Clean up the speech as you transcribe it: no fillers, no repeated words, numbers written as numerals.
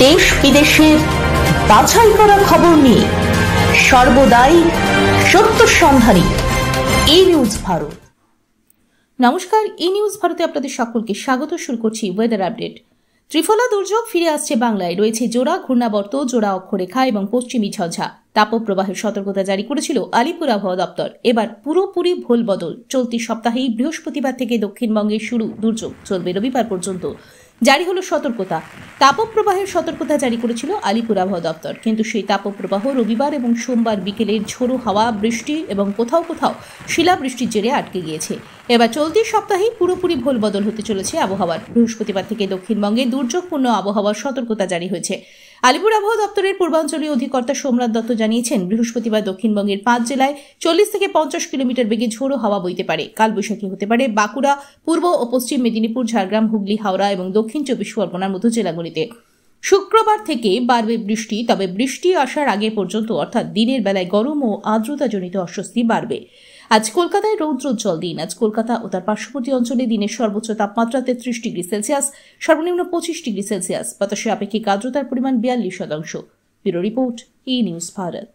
দেশ বিদেশের বাছাই করা খবর নিয়ে সর্বদাই সত্য সন্ধানী ই নিউজ ভারত। নমস্কার, ই নিউজ ভারতে আপনাদের সকলকে স্বাগত। শুরু করছি ওয়েদার আপডেট। ত্রিফলা দুর্যোগ ফিরে আসছে বাংলায়। রয়েছে জোড়া ঘূর্ণাবর্ত, জোড়া অক্ষরেখা এবং পশ্চিমী ঝঞ্ঝা। তাপপ্রবাহের সতর্কতা জারি করেছিল আলিপুর আবহাওয়া দপ্তর। এবার পুরোপুরি ভোল বদল। চলতি সপ্তাহেই বৃহস্পতিবার থেকে দক্ষিণবঙ্গে শুরু দুর্যোগ, চলবে রবিবার পর্যন্ত। জারি হলো সতর্কতা। তাপপ্রবাহের সতর্কতা জারি করেছিল আলিপুর আবহাওয়া দপ্তর, কিন্তু সেই তাপপ্রবাহ রবিবার এবং সোমবার বিকেলের ঝোড়ো হাওয়া, বৃষ্টি এবং কোথাও কোথাও শিলাবৃষ্টির জেরে আটকে গিয়েছে। এবার চলতি সপ্তাহেই পুরোপুরি ভোল বদল হতে চলেছে আবহাওয়ার। বৃহস্পতিবার থেকে দক্ষিণবঙ্গে দুর্যোগপূর্ণ আবহাওয়ার সতর্কতা জারি হয়েছে। আলিপুর আবহাওয়া দপ্তরের পূর্বাঞ্চলীয় অধিকর্তা সোমনাথ দত্ত জানিয়েছেন, বৃহস্পতিবার দক্ষিণবঙ্গের ৫ জেলায় ৪০ থেকে ৫০ কিলোমিটার বেগে ঝোড়ো হাওয়া বইতে পারে। কালবৈশাখী হতে পারে বাঁকুড়া, পূর্ব ও পশ্চিম মেদিনীপুর, ঝাড়গ্রাম, হুগলি, হাওড়া এবং দক্ষিণ ২৪ পরগনার মতো জেলাগুলিতে। শুক্রবার থেকে বাড়বে বৃষ্টি, তবে বৃষ্টি আসার আগে পর্যন্ত অর্থাৎ দিনের বেলায় গরম ও আর্দ্রতাজনিত অস্বস্তি বাড়বে। আজ কলকাতায় রৌদ্রোজ্জ্বল দিন। আজ কলকাতা ও তার পার্শ্ববর্তী অঞ্চলে দিনের সর্বোচ্চ তাপমাত্রা ৩৩ ডিগ্রি সেলসিয়াস, সর্বনিম্ন ২৫ ডিগ্রি সেলসিয়াস। বাতাসে আপেক্ষিক আর্দ্রতার পরিমাণ ৪২%। ব্যুরো রিপোর্ট, ই নিউজ ভারত।